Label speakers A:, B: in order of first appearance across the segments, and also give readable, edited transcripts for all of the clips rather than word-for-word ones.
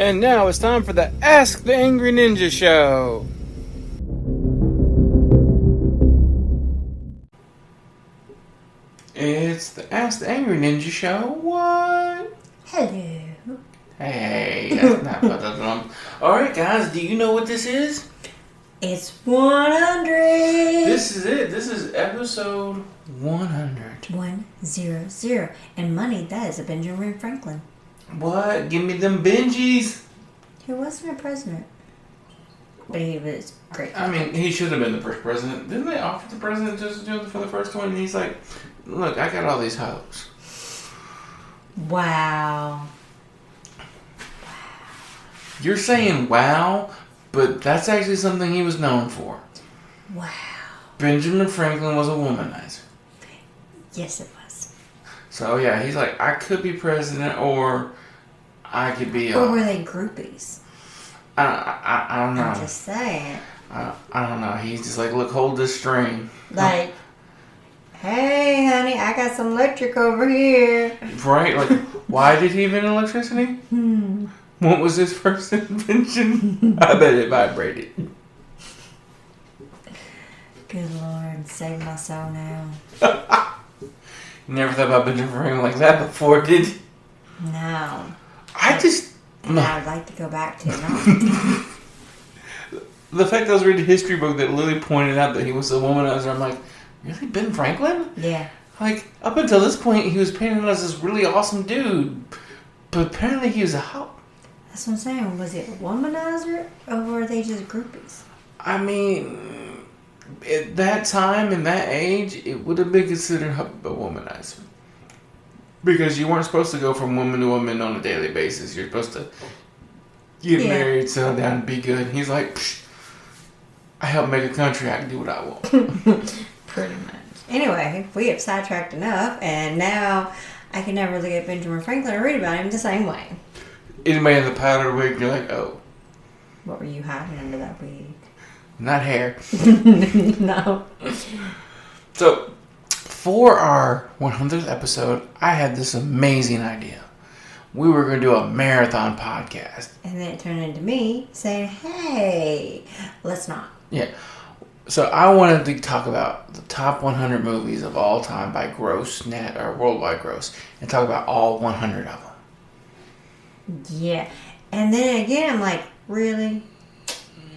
A: And now it's time for the Ask the Angry Ninja Show. It's the Ask the Angry Ninja Show. What?
B: Hello.
A: Hey, that's not what that's Alright, guys, do you know what this is?
B: It's 100.
A: This is it. This is episode 100.
B: 100. And money, that is a Benjamin Franklin.
A: What? Give me them Benjis.
B: He wasn't a president. But he was great.
A: I mean, he should have been the first president. Didn't they offer the president just to do it for the first one? And he's like, look, I got all these hoes.
B: Wow.
A: You're saying wow, but that's actually something he was known for.
B: Wow.
A: Benjamin Franklin was a womanizer.
B: Yes, it was.
A: So, yeah, he's like, I could be president or I could be...
B: Or were they groupies?
A: I don't know.
B: I'm just saying.
A: I don't know. He's just like, look, hold this string.
B: Like, hey, honey, I got some electric over here.
A: Right? Like, why did he invent electricity? What was his first invention? I bet it vibrated.
B: Good Lord, save my soul now.
A: You never thought about Benjamin Franklin like that before, did you?
B: No.
A: No.
B: I would like to go back to it.
A: The fact that I was reading a history book that literally pointed out that he was a womanizer, I'm like, really, Ben Franklin?
B: Yeah.
A: Like, up until this point, he was painted as this really awesome dude. But apparently he was a hoe.
B: That's what I'm saying. Was it a womanizer or were they just groupies?
A: I mean, at that time, in that age, it would have been considered a womanizer. Because you weren't supposed to go from woman to woman on a daily basis. You're supposed to get married, settle down, and be good. He's like, psh, I help make a country. I can do what I want.
B: Pretty much. Anyway, we have sidetracked enough, and now I can never look at Benjamin Franklin or read about him the same way.
A: Anybody in the powdered wig, you're like, oh.
B: What were you hiding under that wig?
A: Not hair.
B: No.
A: So, for our 100th episode, I had this amazing idea. We were going to do a marathon podcast.
B: And then it turned into me saying, hey, let's not.
A: Yeah. So I wanted to talk about the top 100 movies of all time by gross net or worldwide gross and talk about all 100 of them.
B: Yeah. And then again, I'm like, really?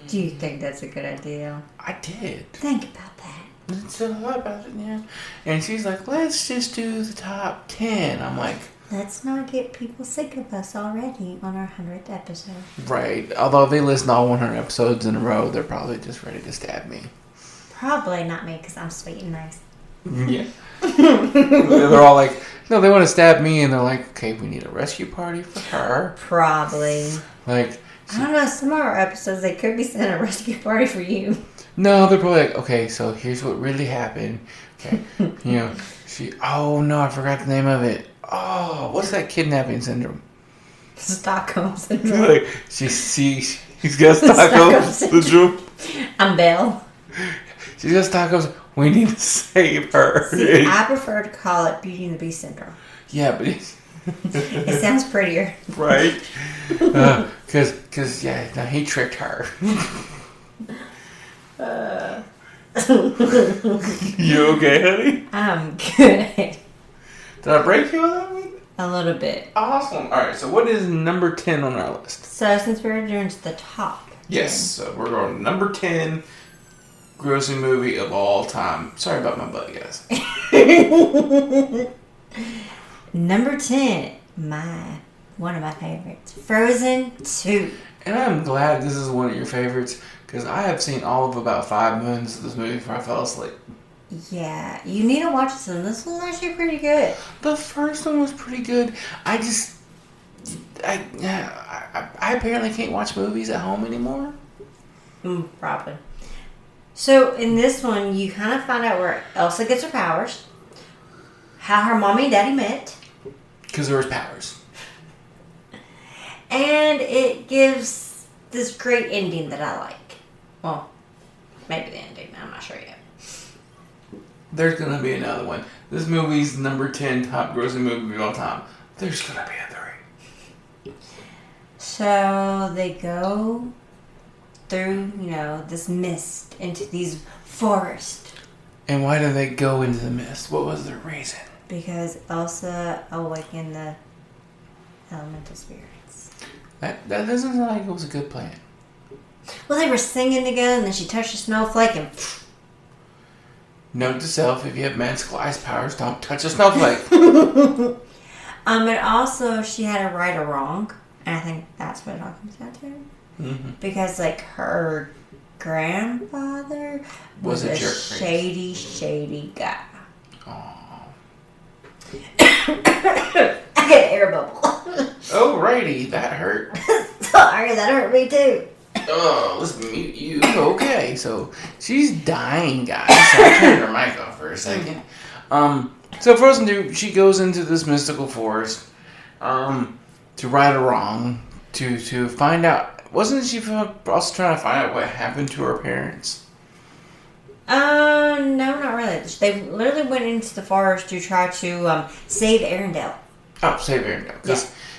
B: Do you think that's a good idea?
A: I did.
B: Think about that.
A: I said a lot about it, yeah. And she's like, let's just do the top 10. I'm like...
B: Let's not get people sick of us already on our 100th episode.
A: Right. Although if they listen to all 100 episodes in a row, they're probably just ready to stab me.
B: Probably not me, because I'm sweet and nice.
A: Yeah. They're all like, no, they want to stab me, and they're like, okay, we need a rescue party for her.
B: Probably.
A: Like...
B: I don't know, some of our episodes, they could be sending a rescue party for you.
A: No, they're probably like, okay, so here's what really happened. Okay, oh no, I forgot the name of it. Oh, what's that kidnapping syndrome?
B: Stockholm syndrome.
A: Like, she's got Stockholm syndrome.
B: I'm Belle.
A: She's got Stockholm. We need to save her.
B: See, I prefer to call it Beauty and the Beast syndrome.
A: Yeah, but
B: it sounds prettier.
A: Right? Because no, he tricked her. You okay, honey?
B: I'm good.
A: Did I break you with that one?
B: A little bit.
A: Awesome. Alright, so what is number 10 on our list?
B: So since we're doing the top.
A: Yes, so we're going to number 10 grossing movie of all time. Sorry about my butt, guys.
B: Number 10, one of my favorites, Frozen 2.
A: And I'm glad this is one of your favorites, because I have seen all of about 5 minutes of this movie before I fell asleep.
B: Yeah, you need to watch this one. This one's actually pretty good.
A: The first one was pretty good. I apparently can't watch movies at home anymore.
B: Probably. So in this one, you kind of find out where Elsa gets her powers, how her mommy and daddy met.
A: Because there was powers.
B: And it gives this great ending that I like. Well, maybe the ending. I'm not sure yet.
A: There's going to be another one. This movie's number 10 top grossing movie of all time. There's going to be a 3.
B: So they go through, this mist into these forests
A: And why did they go into the mist? What was their reason?
B: because Elsa awakened the elemental spirits.
A: That doesn't sound like it was a good plan.
B: Well, they were singing together, and then she touched a snowflake, and
A: Note to self: if you have magical ice powers, don't touch a snowflake.
B: and also she had a right or wrong, and I think that's what it all comes down to.
A: Mm-hmm.
B: Because her grandfather was
A: Was a
B: a
A: jerk
B: shady guy.
A: Oh.
B: I got an air bubble.
A: Alrighty, that hurt.
B: Sorry, that hurt me too.
A: Oh, let's mute you. Okay, so she's dying, guys. So I turned her mic off for a second. So Frozen 2, she goes into this mystical forest, to right a wrong, to find out. Wasn't she also trying to find out what happened to her parents?
B: No, not really. They literally went into the forest to try to save Arendelle.
A: Oh, save Arendelle.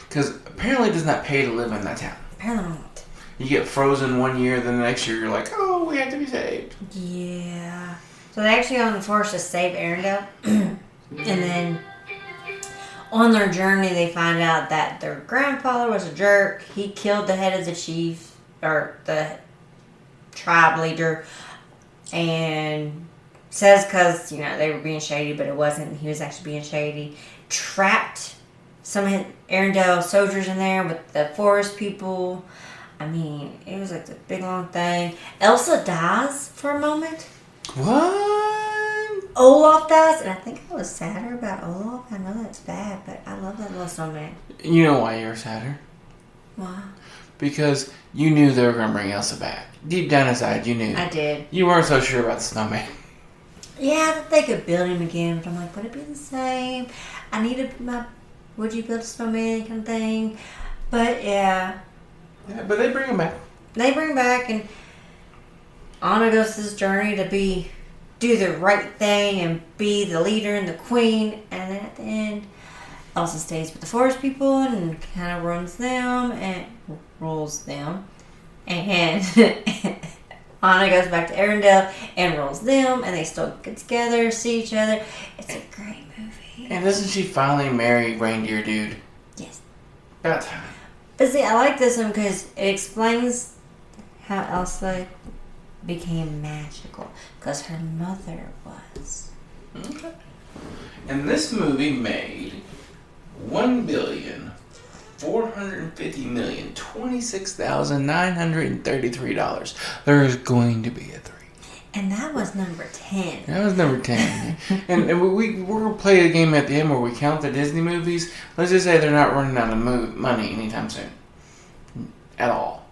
A: Because apparently it does not pay to live in that town.
B: Apparently not.
A: You get frozen one year, then the next year you're like, oh, we have to be saved.
B: Yeah. So they actually go in the forest to save Arendelle. And then on their journey, they find out that their grandfather was a jerk. He killed the head of the chief, or the tribe leader, and says because, they were being shady, but it wasn't. He was actually being shady. Trapped some Arendelle soldiers in there with the forest people. I mean, it was like the big long thing. Elsa dies for a moment.
A: What?
B: Olaf dies, and I think I was sadder about Olaf. I know that's bad, but I love that little snowman.
A: You know why you're sadder?
B: Why?
A: Because you knew they were going to bring Elsa back. Deep down inside, you knew.
B: I did.
A: You weren't so sure about the snowman.
B: Yeah, that they could build him again, but I'm like, would it be the same? I needed my would you build a snowman kind of thing. But yeah.
A: Yeah, but they bring him back.
B: They bring back, and Anna goes this journey to do the right thing and be the leader and the queen, and then at the end Elsa stays with the forest people and kind of rules them, and Anna goes back to Arendelle and rules them, and they still get together, see each other. It's a great movie.
A: And doesn't she finally marry Reindeer Dude?
B: Yes.
A: About time.
B: But see, I like this one because it explains how Elsa became magical, because her mother was.
A: Okay. And this movie made $1,450,026,933. There is going to be a 3.
B: And that was number 10.
A: That was number 10. and we're going to play a game at the end where we count the Disney movies. Let's just say they're not running out of money anytime soon. At all.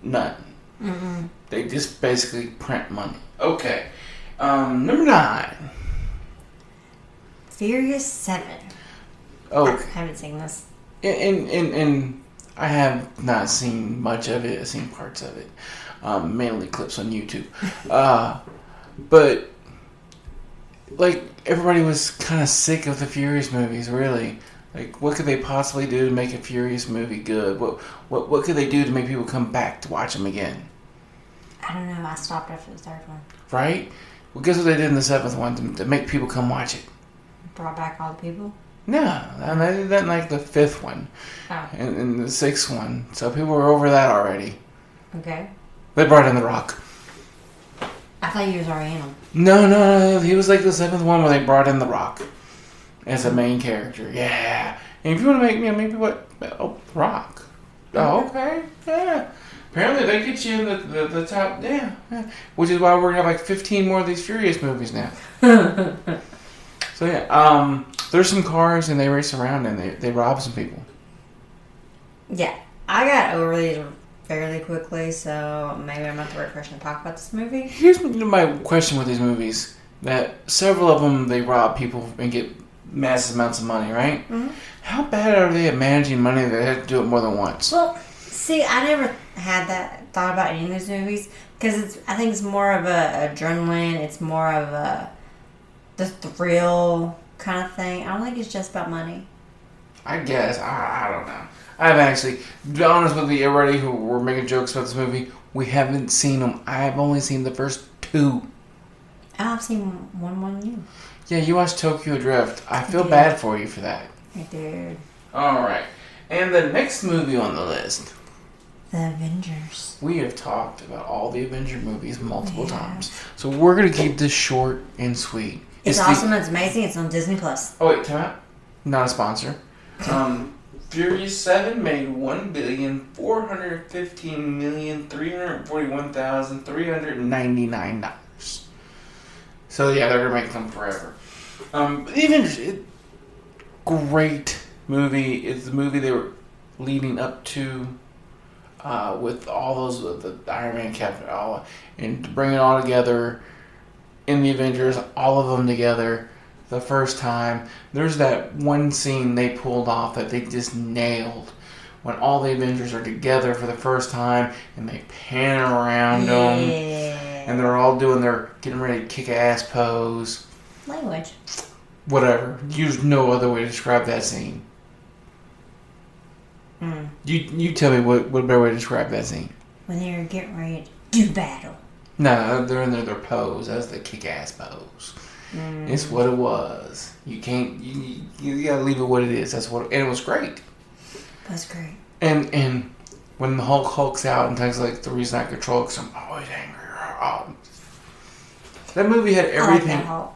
A: None.
B: Mm-hmm.
A: They just basically print money. Okay. Number 9.
B: Furious 7.
A: Oh.
B: I haven't seen this.
A: And I have not seen much of it. I've seen parts of it. Mainly clips on YouTube. But, like, everybody was kind of sick of the Furious movies, really. Like, what could they possibly do to make a Furious movie good? What could they do to make people come back to watch them again?
B: I don't know. I stopped after the third one.
A: Right? Well, guess what they did in the 7th one to make people come watch it?
B: Brought back all the people?
A: No, they did that in, like, the 5th one.
B: Oh.
A: And the 6th one. So people were over that already.
B: Okay.
A: They brought in The Rock.
B: I thought you was already in them.
A: No. He was like the 7th one where they brought in The Rock as a main character. Yeah. And if you want to make me, maybe what? Oh, Rock. Oh, okay. Yeah. Apparently they get you in the top. Yeah. Which is why we're going to have like 15 more of these Furious movies now. So yeah. There's some cars and they race around and they rob some people.
B: Yeah. I got over these fairly quickly, so maybe I'm not the right person to talk about this movie.
A: Here's my question with these movies. That several of them, they rob people and get massive amounts of money, right?
B: Mm-hmm.
A: How bad are they at managing money that they have to do it more than once?
B: Well, see, I never had that thought about any of those movies, because I think it's more of a adrenaline, it's more of the thrill kind of thing. I don't think it's just about money.
A: I guess. I don't know. I haven't actually. To be honest with you, everybody who were making jokes about this movie, we haven't seen them. I have only seen the first two.
B: I've seen one you.
A: Yeah, you watched Tokyo Drift. I feel
B: did.
A: bad for you for that.
B: I did.
A: Alright. And the next movie on the list.
B: The Avengers.
A: We have talked about all the Avenger movies multiple
B: Yeah.
A: times. So we're going to keep this short and sweet.
B: It's awesome. It's amazing. It's on Disney Plus.
A: Oh, wait, time out. Not a sponsor. Furious 7 made $1,415,341,399. So, yeah, they're going to make them forever. The Avengers, great movie. It's the movie they were leading up to with all those, the Iron Man, Captain, all, and to bring it all together in the Avengers, all of them together the first time. There's that one scene they pulled off that they just nailed when all the Avengers are together for the first time and they pan around them and they're all doing their getting ready to kick ass pose.
B: Language.
A: Whatever. There's no other way to describe that scene.
B: Mm.
A: You tell me what better way to describe that scene.
B: When they're getting ready to do battle.
A: No, they're in their pose. That's the kick ass pose. It's what it was. You can't. You gotta leave it what it is. That's what. And it was great.
B: That's great.
A: And when the Hulk's out and things like the reason I control because I'm always angry. Oh. That movie had everything.
B: I like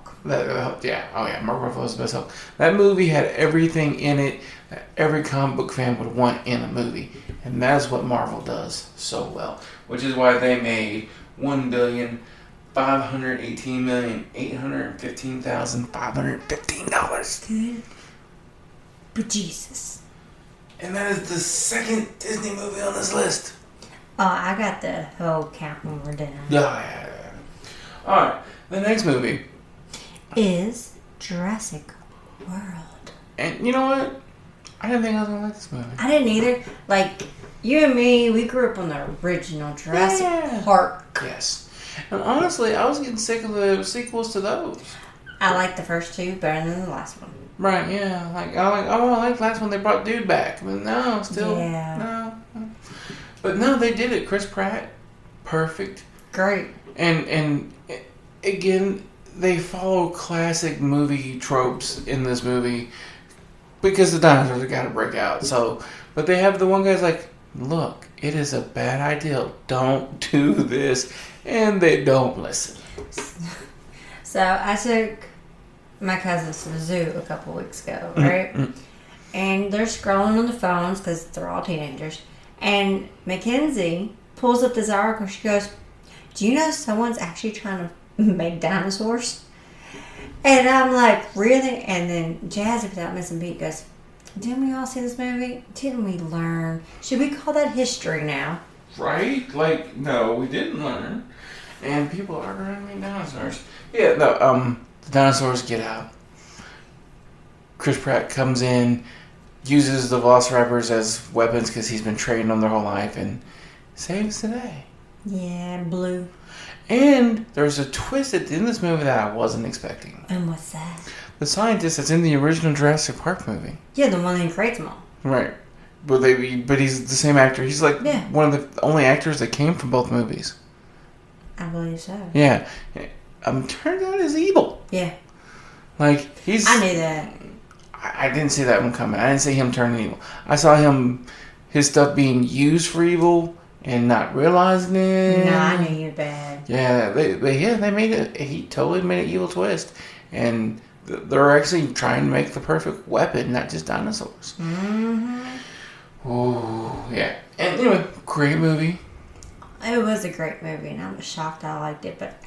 B: that Hulk.
A: Mark Ruffalo's the best Hulk. That movie had everything in it that every comic book fan would want in a movie, and that's what Marvel does so well. Which is why they made $1,518,815,515.
B: Good. But Jesus.
A: And that is the second Disney movie on this list.
B: Oh, I got the whole count when we're done.
A: Yeah. Alright, the next movie
B: is Jurassic World.
A: And you know what? I didn't think I was gonna like this movie.
B: I didn't either. Like, you and me, we grew up on the original Jurassic Park.
A: Yes. And honestly, I was getting sick of the sequels to those.
B: I like the first two better than the last one.
A: Right, yeah. I like the last one they brought Dude back. But no, still.
B: Yeah.
A: No. But no, they did it. Chris Pratt, perfect.
B: Great.
A: And again, they follow classic movie tropes in this movie because the dinosaurs have got to break out. So, but they have the one guy's like, look, it is a bad idea. Don't do this. And they don't listen.
B: So I took my cousins to the zoo a couple weeks ago, right? And they're scrolling on the phones because they're all teenagers. And Mackenzie pulls up this article. She goes, do you know someone's actually trying to make dinosaurs? And I'm like, really? And then Jazzy without missing beat goes, didn't we all see this movie? Didn't we learn? Should we call that history now?
A: Right? Like, no, we didn't learn. And people are going to make dinosaurs. Yeah, no, the dinosaurs get out. Chris Pratt comes in, uses the Velociraptors as weapons because he's been training them their whole life and saves the day.
B: Yeah, blue.
A: And there's a twist at the end of this movie that I wasn't expecting.
B: And what's that?
A: The scientist that's in the original Jurassic Park movie.
B: Yeah, the one that creates them all.
A: Right. But he's the same actor. He's like one of the only actors that came from both movies.
B: I believe so.
A: Yeah. Turns out he's evil.
B: Yeah.
A: Like, he's...
B: I knew that.
A: I didn't see that one coming. I didn't see him turning evil. I saw his stuff being used for evil and not realizing it.
B: No, I knew you were bad.
A: Yeah, they made it. He totally made an evil twist. And they're actually trying to make the perfect weapon, not just dinosaurs.
B: Mm-hmm.
A: Oh, yeah. And anyway, great movie.
B: It was a great movie, and I was shocked I liked it, but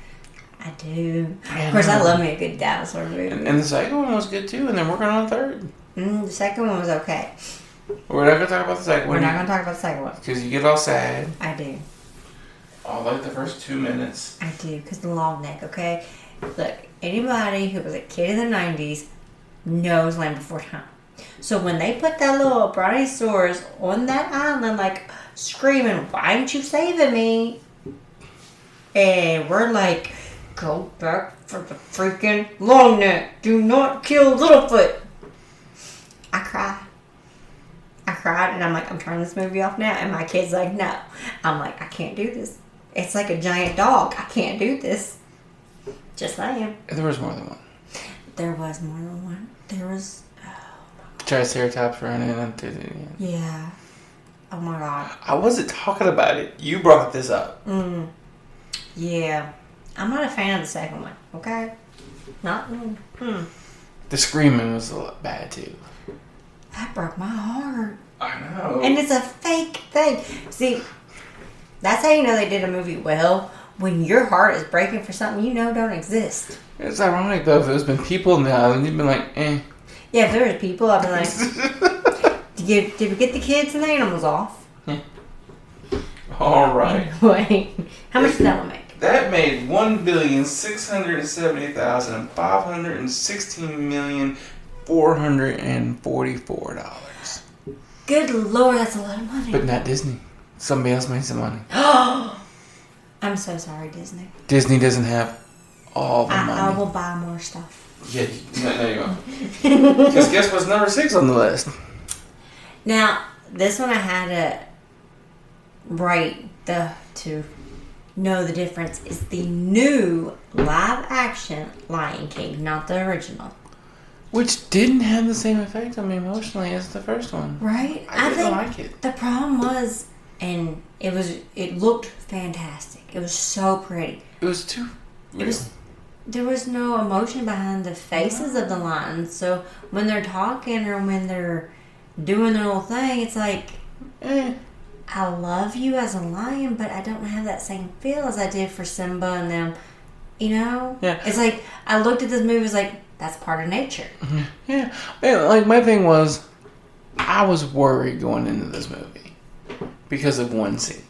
B: I do. Of course, I love me a good dinosaur movie.
A: And the second one was good, too, and they're working on a third.
B: The second one was okay.
A: We're not going to talk about the second one.
B: We're not going to talk about the second one.
A: Because you get all sad.
B: I do.
A: All like the first 2 minutes.
B: I do, because the long neck, okay? Look, anybody who was a kid in the 90s knows Land Before Time. So when they put that little brontosaurus on that island, like, screaming, why aren't you saving me? And we're like, go back for the freaking long neck. Do not kill Littlefoot. I cried. cried, and I'm like, I'm turning this movie off now. And my kid's like, no. I'm like, I can't do this. It's like a giant dog. I can't do this. Just saying.
A: There was more than one.
B: There was more than one. There was...
A: Triceratops running into it.
B: Yeah. Oh my god.
A: I wasn't talking about it. You brought this up.
B: Yeah. I'm not a fan of the second one, okay? Not...
A: The screaming was a lot bad, too.
B: That broke my heart.
A: I know.
B: And it's a fake thing. See, that's how you know they did a movie well. When your heart is breaking for something you know don't exist.
A: It's ironic, though, if there's been people in the island, you'd been like, eh.
B: Yeah, if there was people, I'd be like, did we get the kids and the animals off?
A: All right.
B: Anyway, how much did that one make?
A: That made $1,670,516,444.
B: Good Lord, that's a lot of money.
A: But not Disney. Somebody else made some money.
B: I'm so sorry, Disney.
A: Disney doesn't have all the money.
B: I will buy more stuff.
A: Yeah, no, you won't. Because guess what's number 6 on the list?
B: Now, this one I had to write to know the difference. Is the new live action Lion King, not the original.
A: Which didn't have the same effect on me emotionally as the first one.
B: Right?
A: I didn't like it.
B: The problem was, and it looked fantastic. It was so pretty.
A: It was too real.
B: There was no emotion behind the faces of the lions. So when they're talking or when they're doing their little thing, it's like, I love you as a lion, but I don't have that same feel as I did for Simba and them. You know?
A: Yeah.
B: It's like, I looked at this movie, it's like, that's part of nature.
A: Mm-hmm. Yeah. And, like, my thing was, I was worried going into this movie because of one scene.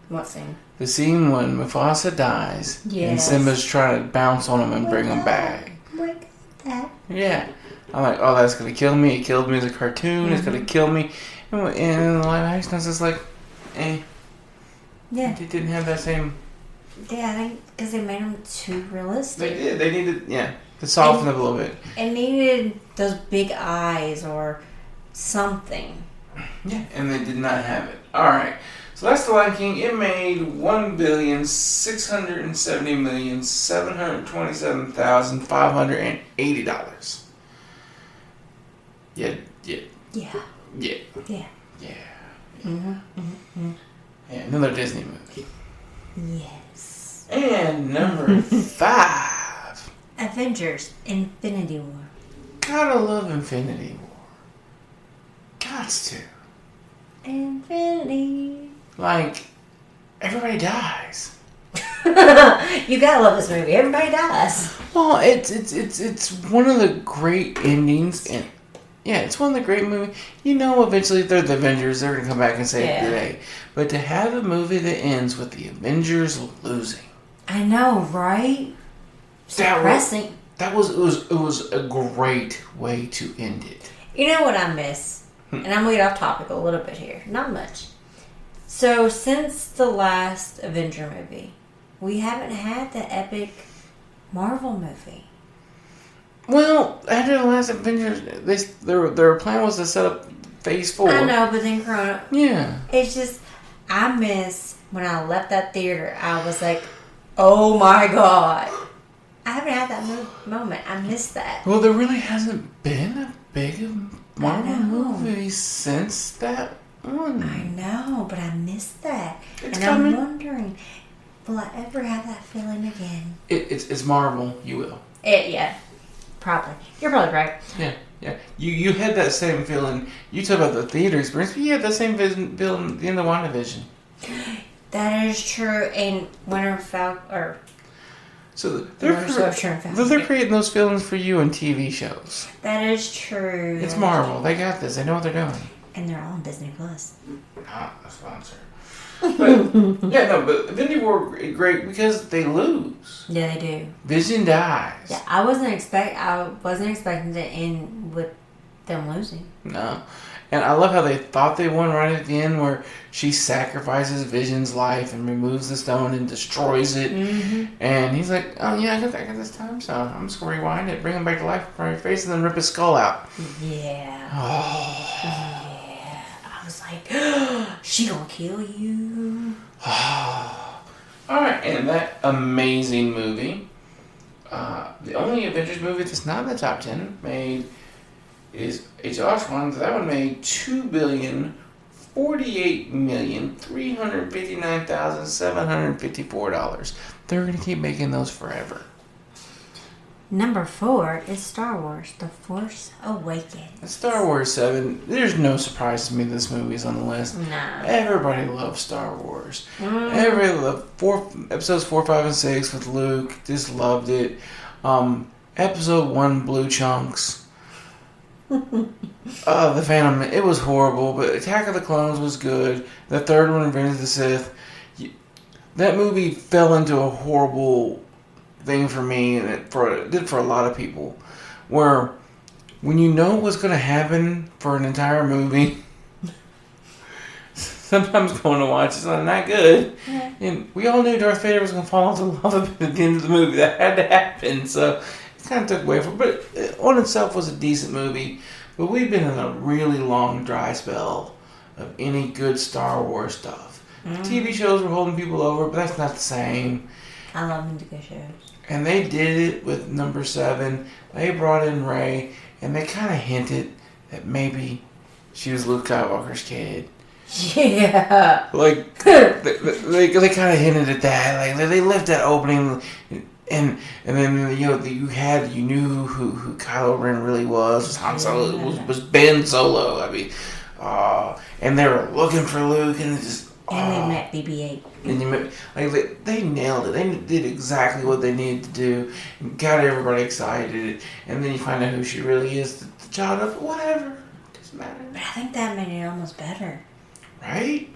B: What scene?
A: The scene when Mufasa dies and
B: Yes.
A: Simba's trying to bounce on him and bring him back.
B: Like that.
A: Yeah. I'm like, oh, that's going to kill me. It killed me as a cartoon. It's going to kill me. And in live action, it's just like,
B: Yeah.
A: It didn't have that same...
B: Yeah, I think because they made them too realistic.
A: They did. They needed, to soften it a little bit.
B: It needed those big eyes or something.
A: Yeah, and they did not have it. All right. So that's The Lion King. It made $1,670,727,580. Yeah. Yeah, another Disney movie.
B: Yes.
A: And number 5.
B: Avengers: Infinity War.
A: Gotta love Infinity War. Gots to.
B: Infinity.
A: Like, everybody dies.
B: You gotta love this movie. Everybody dies.
A: Well, it's one of the great endings, and it's one of the great movies. You know, eventually if they're the Avengers, they're gonna come back and save the day. But to have a movie that ends with the Avengers losing,
B: I know, right? Depressing.
A: It was a great way to end it.
B: You know what I miss? And I'm gonna get off topic a little bit here. Not much. So there the last Avenger movie, we haven't had the epic Marvel movie.
A: Well, after the last Avengers, their plan was to set up Phase 4.
B: I know, but then Corona.
A: Yeah.
B: It's just, I miss when I left that theater. I was like, oh my god. I haven't had that moment. I miss that.
A: Well, there really hasn't been a big Marvel movie since that one.
B: I know, but I miss that.
A: It's
B: and
A: coming.
B: I'm wondering, will I ever have that feeling again?
A: It's Marvel. You will.
B: Yeah, probably. You're probably right.
A: Yeah. You had that same feeling. You talk about the theater experience, but you had that same feeling in the WandaVision.
B: That is true. And Winter Falcon,
A: so they're creating those feelings for you in TV shows.
B: that is true.
A: It's Marvel. They got this. They know what they're doing.
B: And they're all on Disney Plus.
A: Not a sponsor. But but Infinity War great because they lose.
B: Yeah, they do.
A: Vision dies.
B: Yeah, I wasn't expecting to end with them losing.
A: No. And I love how they thought they won right at the end, where she sacrifices Vision's life and removes the stone and destroys it. Mm-hmm. And he's like, oh yeah, I got this time stone. I'm just going to rewind it, bring him back to life in front of your face, and then rip his skull out.
B: Yeah.
A: Oh.
B: Yeah. I was like, she gonna kill you.
A: Alright, and that amazing movie, the only Avengers movie that's not in the top 10 made is a Josh one. That one made $2,048,359,754. They're going to keep making those forever.
B: Number 4 is Star Wars: The Force Awakens.
A: Star Wars 7, there's no surprise to me this movie's on the list.
B: No.
A: Everybody loves Star Wars. Everybody loved episodes 4, 5, and 6 with Luke. Just loved it. Episode 1, Blue Chunks. The Phantom, it was horrible, but Attack of the Clones was good. The third one, Revenge of the Sith. That movie fell into a horrible thing for me, and it did for a lot of people, where when you know what's going to happen for an entire movie, sometimes going to watch is not good. Yeah. And we all knew Darth Vader was going to fall into lava at the end of the movie. That had to happen, so it kind of took away from it. But it on itself was a decent movie. But we've been in a really long dry spell of any good Star Wars stuff. TV shows were holding people over, but that's not the same.
B: I love the good shows.
A: And they did it with number 7. They brought in Rey, and they kind of hinted that maybe she was Luke Skywalker's kid.
B: Yeah.
A: Like, they kind of hinted at that. Like, they left that opening, and then, you knew who Kylo Ren really was Han Solo, was Ben Solo. I mean, and they were looking for Luke, and just...
B: And they met BB-8.
A: And they nailed it. They did exactly what they needed to do, and got everybody excited. And then you find out who she really is, the child of whatever. Doesn't matter.
B: But I think that made it almost better.
A: Right?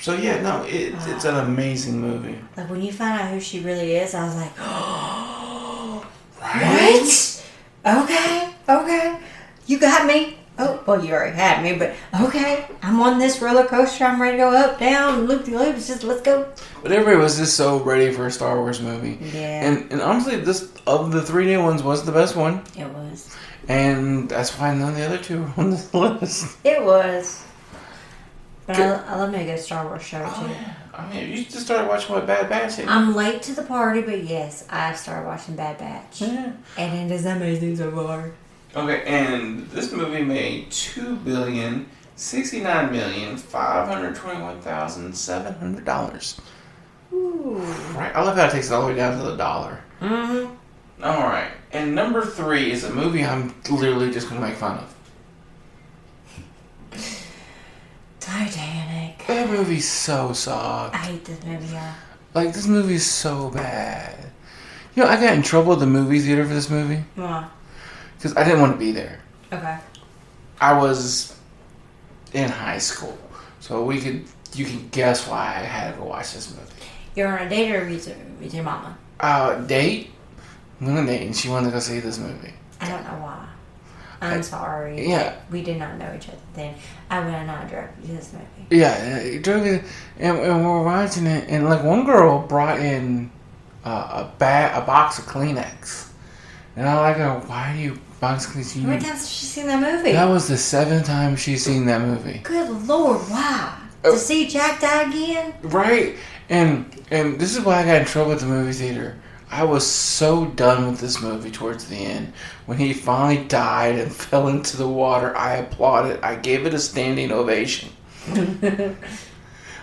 A: So yeah, no, it's an amazing movie.
B: Like when you find out who she really is, I was like, oh,
A: right?
B: What? Okay, you got me. Oh, well, you already had me, but okay, I'm on this roller coaster. I'm ready to go up, down, loop-de-loops. Just let's go.
A: But everybody was just so ready for a Star Wars movie.
B: Yeah.
A: And honestly, this of the 3 new ones was the best one.
B: It was.
A: And that's why none of the other 2 are on this list.
B: It was. But I love me a good Star Wars show, too.
A: Yeah. I mean, you just started watching Bad Batch.
B: I'm late to the party, but yes, I started watching Bad Batch.
A: Yeah.
B: And it is amazing so far.
A: Okay, and this movie made $2,069,521,700.
B: Ooh.
A: Right, I love how it takes it all the way down to the dollar.
B: Mm-hmm.
A: All right, and number 3 is a movie I'm literally just gonna make fun of.
B: Titanic.
A: That movie so sucked.
B: I hate this movie, yeah.
A: Like, this movie's so bad. You know, I got in trouble at the movie theater for this movie.
B: Why?
A: Because I didn't want to be there.
B: Okay.
A: I was in high school. So you can guess why I had to go watch this movie.
B: You're on a date or with your mama?
A: Date? I'm on a date, and she wanted to go see this movie.
B: I don't know why. I'm sorry.
A: Yeah.
B: We did not know each other then. I would not drug you to this movie.
A: Yeah, drug it, and we were watching it, and like one girl brought in a box of Kleenex, and I like her. Why do you box Kleenex?
B: How many times has she seen that movie?
A: That was the 7th time she's seen that movie.
B: Good Lord, why? To see Jack die again?
A: Right, and this is why I got in trouble at the movie theater. I was so done with this movie towards the end. When he finally died and fell into the water, I applauded. I gave it a standing ovation.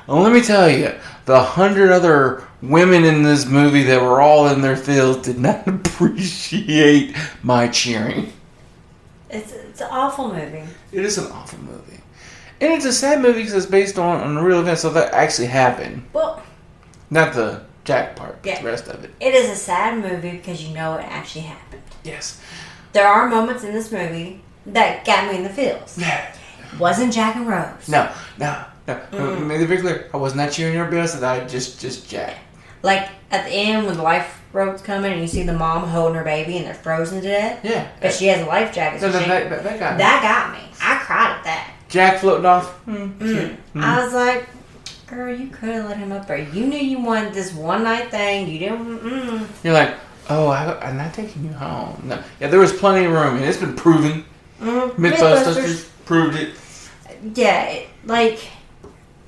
A: Well, let me tell you, the 100 other women in this movie that were all in their fields did not appreciate my cheering.
B: It's an awful movie.
A: It is an awful movie. And it's a sad movie because it's based on a real event, so that actually happened.
B: Well,
A: not the Jack part, but
B: yeah,
A: the rest of it.
B: It is a sad movie because you know it actually happened.
A: Yes.
B: There are moments in this movie that got me in the feels.
A: Yeah.
B: Wasn't Jack and Rose.
A: No. Make it very clear. I was not cheering your best. I just Jack.
B: Like at the end when the lifeboat's coming and you see the mom holding her baby and they're frozen to death.
A: Yeah.
B: But she has a life jacket. So
A: that got me.
B: That got me. I cried at that.
A: Jack floating off.
B: I was like, girl, you could have let him up there. You knew you wanted this one night thing. You didn't.
A: You're like, oh, I'm not taking you home. No. Yeah, there was plenty of room, and it's been proven. Mythbusters proved it.
B: Yeah, Like,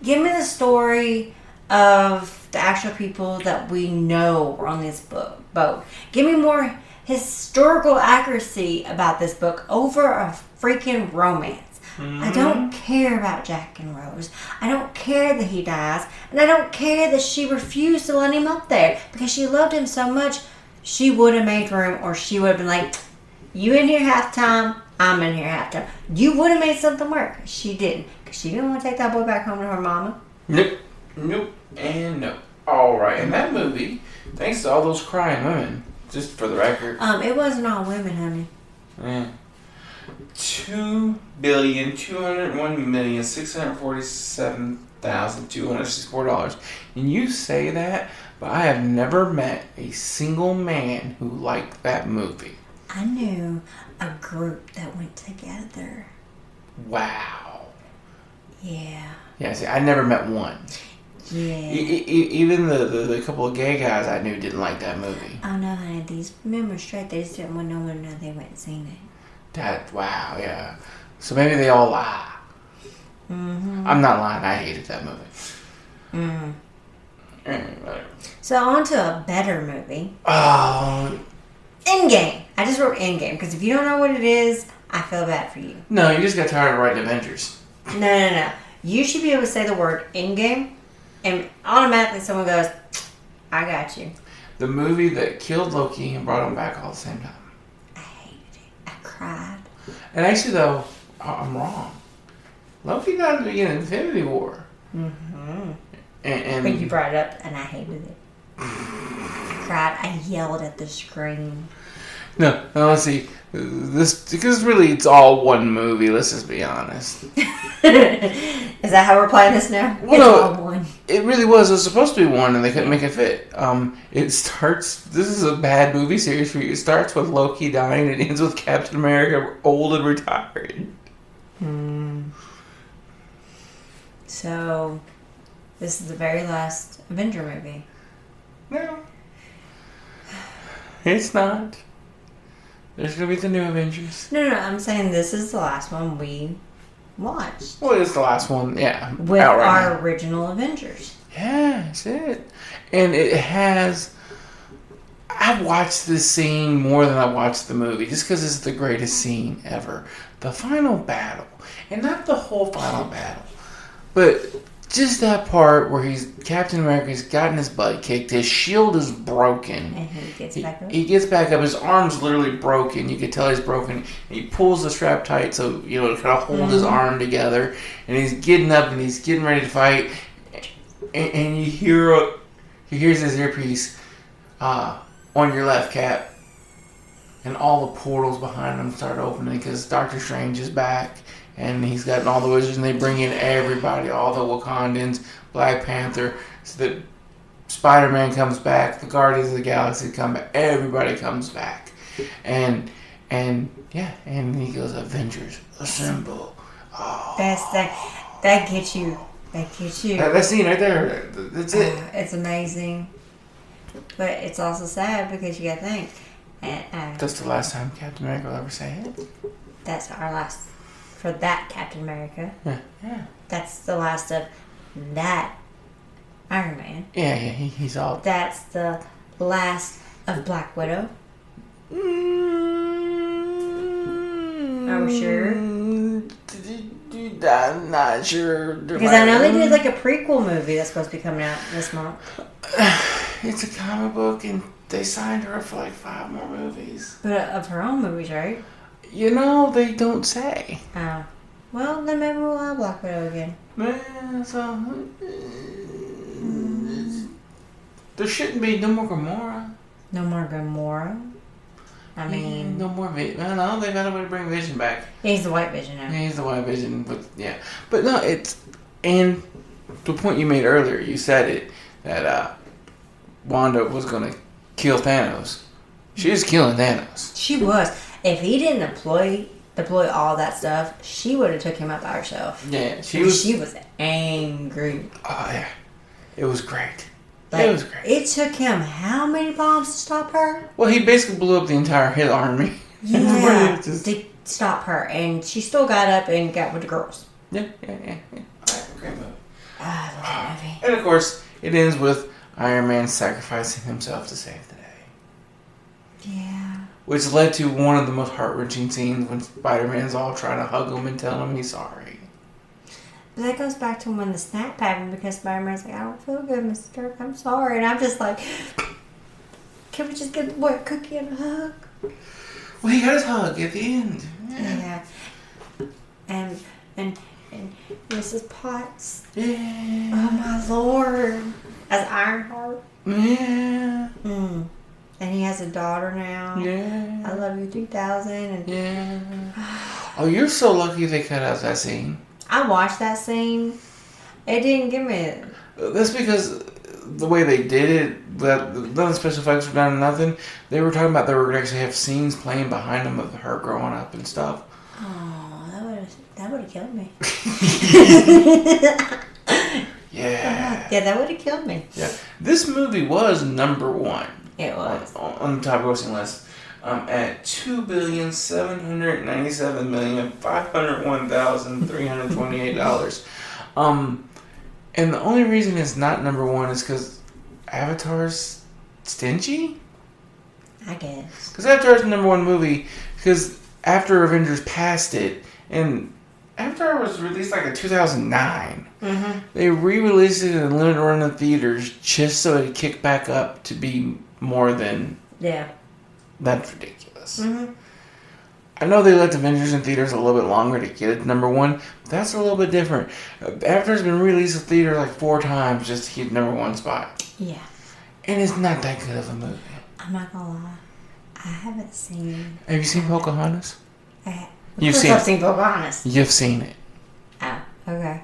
B: give me the story of the actual people that we know were on this boat. Give me more historical accuracy about this book over a freaking romance. I don't care about Jack and Rose. I don't care that he dies. And I don't care that she refused to let him up there. Because she loved him so much, she would have made room, or she would have been like, you in here half time, I'm in here half time. You would have made something work. She didn't. Because she didn't want to take that boy back home to her mama.
A: Nope, and nope. All right, in that movie, thanks to all those crying women, just for the record.
B: It wasn't all women, honey.
A: Yeah. $2,201,647,264. And you say that, but I have never met a single man who liked that movie.
B: I knew a group that went together.
A: Wow.
B: Yeah.
A: Yeah, see, I never met one.
B: Yeah.
A: Even the couple of gay guys I knew didn't like that movie.
B: Oh no, honey, these men were straight. They just didn't want no one to know they went and seen it.
A: Wow, yeah. So maybe they all lie.
B: Mm-hmm.
A: I'm not lying. I hated that movie.
B: Mm.
A: Anyway.
B: So on to a better movie.
A: Oh.
B: Endgame. I just wrote Endgame because if you don't know what it is, I feel bad for you.
A: No, you just got tired of writing Avengers.
B: No. You should be able to say the word Endgame, and automatically someone goes, I got you.
A: The movie that killed Loki and brought him back all at the same time.
B: I hated it. I cried.
A: And actually, though, I'm wrong. Loki died at the beginning of Infinity War.
B: Mm-hmm.
A: And
B: But you brought it up, and I hated it. I cried. I yelled at the screen.
A: No, let's see. This, because really it's all one movie, let's just be honest.
B: Is that how we're playing this now?
A: Well,
B: it's
A: no,
B: all one.
A: It really was. It was supposed to be one, and they couldn't make it fit. It starts. This is a bad movie series for you. It starts with Loki dying, and it ends with Captain America old and retired.
B: So, this is the very last Avenger movie.
A: No, it's not. There's gonna be the new Avengers.
B: No, I'm saying this is the last one we watched.
A: Well, it's the last one, yeah.
B: With
A: out right
B: our
A: now.
B: original Avengers.
A: Yeah, that's it. And it has. I've watched this scene more than I watched the movie, just because it's the greatest scene ever. The final battle, and not the whole final battle, but just that part where Captain America's gotten his butt kicked, his shield is broken.
B: And he gets back up.
A: He gets back up, his arm's literally broken. You can tell he's broken. And he pulls the strap tight so, to kind of hold his arm together. And he's getting up and he's getting ready to fight. And he hears his earpiece, on your left, Cap. And all the portals behind him start opening because Doctor Strange is back. And he's gotten all the wizards, and they bring in everybody, all the Wakandans, Black Panther, so that Spider-Man comes back, the Guardians of the Galaxy come back, everybody comes back. And he goes, Avengers, assemble. Oh.
B: That gets you. That
A: scene right there, that's it.
B: It's amazing. But it's also sad because you gotta think.
A: That's the last time Captain America will ever say it.
B: That's our last. For that Captain America.
A: Yeah.
B: That's the last of that Iron Man.
A: Yeah, he's all...
B: That's the last of Black Widow. Are we sure?
A: I'm not sure.
B: Because I know they did like a prequel movie that's supposed to be coming out this month.
A: It's a comic book, and they signed her up for like 5 more movies.
B: But of her own movies, right?
A: They don't say.
B: Oh. Well, then maybe we'll have Black Widow again.
A: There shouldn't be no more Gamora.
B: No more Gamora? I mean...
A: No more Vision. I know, they found a way to bring Vision back.
B: He's the White Vision now.
A: Yeah, he's the White Vision, but yeah. But no, it's... And the point you made earlier, you said it, that Wanda was going to kill Thanos. She was killing Thanos.
B: She was. If he didn't deploy all that stuff, she would have took him out by herself.
A: Yeah, she was
B: angry.
A: Oh yeah, it was great.
B: Like,
A: it was great.
B: It took him how many bombs to stop her?
A: Well, he basically blew up the entire hit army.
B: Yeah, to stop her, and she still got up and got with the girls.
A: Yeah. Great movie.
B: I love that movie.
A: And of course, it ends with Iron Man sacrificing himself to save the day.
B: Yeah.
A: Which led to one of the most heart-wrenching scenes when Spider-Man's all trying to hug him and tell him he's sorry.
B: But that goes back to when the snap happened because Spider-Man's like, I don't feel good, Mr. Stark, I'm sorry. And I'm just like, can we just get a cookie and a hug?
A: Well, he got his hug at the end.
B: Yeah. And Mrs. Potts.
A: Yeah.
B: Oh my lord. As Ironheart.
A: Yeah.
B: Mm. And he has a daughter now.
A: Yeah.
B: I love you 3000. And
A: Yeah. Oh, you're so lucky they cut out that scene.
B: I watched that scene. It didn't give me.
A: That's because the way they did it, that none of the special effects were done, nothing. They were talking about they were going to actually have scenes playing behind them of her growing up and stuff.
B: Oh, that would have killed me.
A: Yeah.
B: Yeah, that would have killed me.
A: Yeah. This movie was number one.
B: It was.
A: On the top grossing list. At $2,797,501,328. And the only reason it's not number one is because Avatar's stingy?
B: I guess.
A: Because Avatar's the number one movie, because after Avengers passed it, and Avatar was released like in 2009.
B: Mm-hmm.
A: They re-released it in limited run in theaters just so it'd kick back up to be more than...
B: Yeah.
A: That's ridiculous.
B: Mm-hmm.
A: I know they left Avengers in theaters a little bit longer to get it to number one. That's a little bit different. Avatar's been released in theater like 4 times just to get number one spot.
B: Yeah.
A: And it's not that good of a movie.
B: I'm not gonna lie. I haven't seen...
A: Have you seen Pocahontas?
B: You've seen it. I've seen Pocahontas.
A: You've seen it.
B: Oh, okay.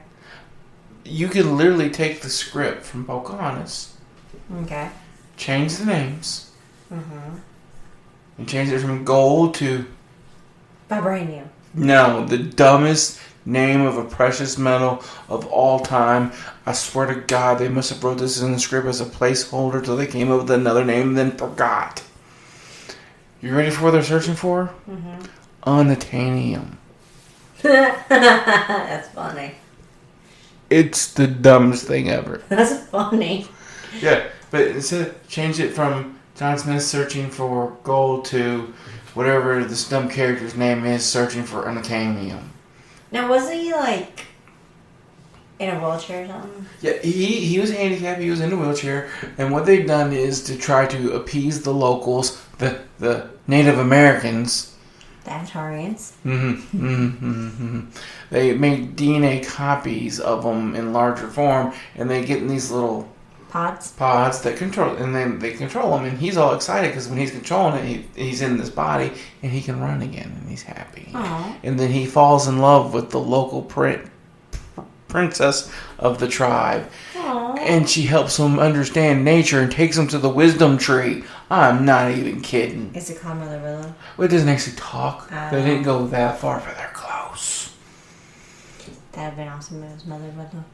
A: You could literally take the script from Pocahontas,
B: Okay.
A: change the names,
B: Mm-hmm.
A: and change it from gold to...
B: Vibranium.
A: No, the dumbest name of a precious metal of all time. I swear to God, they must have wrote this in the script as a placeholder till they came up with another name and then forgot. You ready for what they're searching for?
B: Mm-hmm.
A: Unobtainium.
B: That's funny.
A: It's the dumbest thing ever.
B: That's funny.
A: Yeah, but instead, change it from John Smith searching for gold to whatever this dumb character's name is searching for unobtainium.
B: Now, was he like in a wheelchair or something?
A: Yeah, he was handicapped. He was in a wheelchair, and what they've done is to try to appease the locals, the Native Americans.
B: The Atarians.
A: They make DNA copies of them in larger form, and they get in these little
B: Pods
A: that control, and then they control him, and he's all excited because when he's controlling it, he's in this body, and he can run again, and he's happy.
B: Aww.
A: And then he falls in love with the local princess of the tribe.
B: Aww.
A: And she helps him understand nature and takes him to the wisdom tree. I'm not even kidding.
B: Is it called Mother Willow?
A: Well, it doesn't actually talk. They didn't go that far, but they're close.
B: That would have been awesome if it was Mother Willow.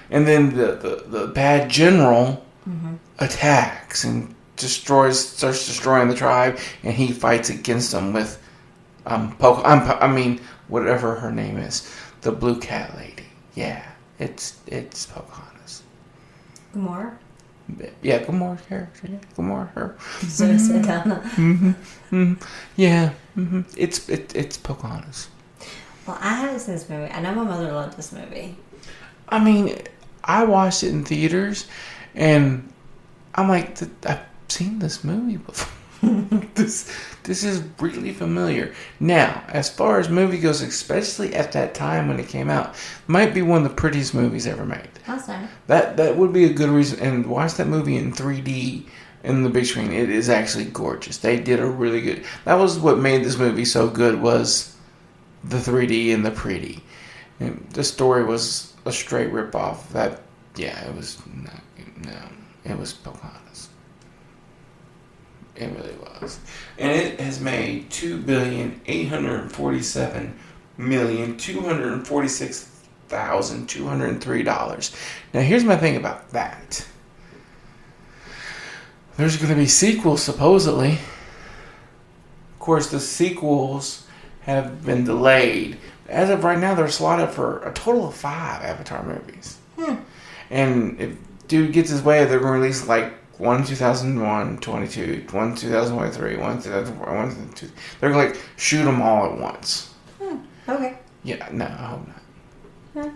A: And then the bad general attacks and starts destroying the tribe, and he fights against them with whatever her name is, the blue cat lady. Yeah, it's Pocahontas.
B: Gamora?
A: Yeah, Gamora's character. Yeah, Gamora, her. Yeah, it's Pocahontas.
B: Well, I haven't seen this movie. I know my mother loved this movie.
A: I mean, I watched it in theaters, and I'm like, I've seen this movie before. This is really familiar. Now, as far as movie goes, especially at that time when it came out, might be one of the prettiest movies ever made.
B: Awesome.
A: That would be a good reason. And watch that movie in 3D in the big screen. It is actually gorgeous. They did a really good... That was what made this movie so good, was the 3D and the pretty. And the story was a straight rip-off. It was Pocahontas. It really was. And it has made $2,847,246,203. Now, here's my thing about that. There's going to be sequels, supposedly. Of course, the sequels have been delayed. As of right now, they're slotted for a total of 5 Avatar movies. And if dude gets his way, they're going to release like one 2001, 22, one 2023, one 2004, one 2002. They're going to like shoot them all at once.
B: Okay.
A: Yeah, no, I hope not.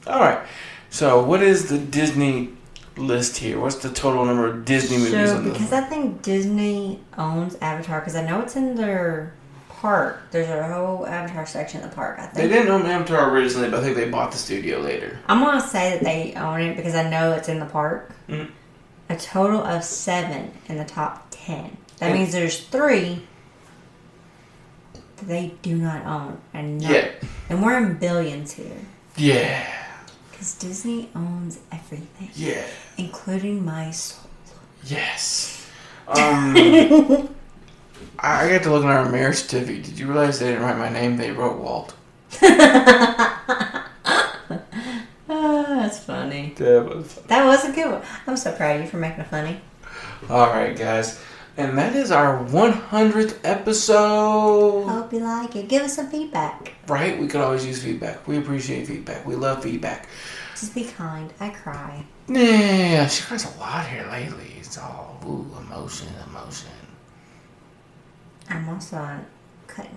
A: All right. So, what is the Disney list here? What's the total number of Disney movies on this?
B: Because I think Disney owns Avatar, because I know it's in their park. There's a whole Avatar section in the park, I think.
A: They didn't own Avatar originally, but I think they bought the studio later.
B: I'm going to say that they own it because I know it's in the park.
A: Mm-hmm.
B: A total of 7 in the top 10. That means there's 3 that they do not own. And we're in billions here.
A: Yeah.
B: Because Disney owns everything.
A: Yeah.
B: Including my soul.
A: Yes. I got to look at our marriage certificate. Did you realize they didn't write my name? They wrote Walt.
B: That's funny.
A: That
B: was a good one. I'm so proud of you for making it funny.
A: Alright, guys. And that is our 100th episode.
B: Hope you like it. Give us some feedback.
A: Right? We could always use feedback. We appreciate feedback. We love feedback.
B: Just be kind. I cry.
A: Yeah, she cries a lot here lately. It's all, emotion.
B: I'm also on cutting.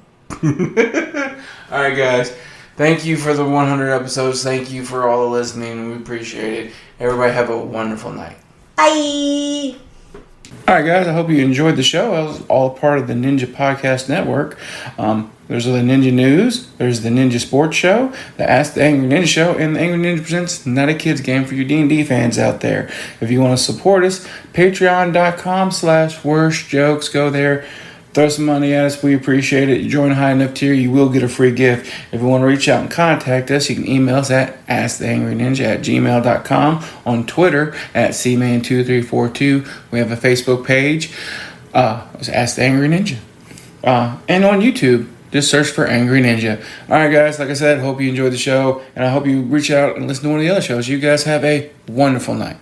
A: Alright, guys. Thank you for the 100 episodes. Thank you for all the listening. We appreciate it. Everybody have a wonderful night.
B: Bye!
A: Alright, guys. I hope you enjoyed the show. I was all part of the Ninja Podcast Network. There's the Ninja News. There's the Ninja Sports Show. The Ask the Angry Ninja Show. And the Angry Ninja Presents Not a Kid's Game for you D&D fans out there. If you want to support us, patreon.com/worstjokes. Go there. Throw some money at us. We appreciate it. You join a high enough tier, you will get a free gift. If you want to reach out and contact us, you can email us at asktheangryninja@gmail.com, on Twitter at cman2342. We have a Facebook page. It's Ask the Angry Ninja. And on YouTube, just search for Angry Ninja. All right, guys. Like I said, hope you enjoyed the show, and I hope you reach out and listen to one of the other shows. You guys have a wonderful night.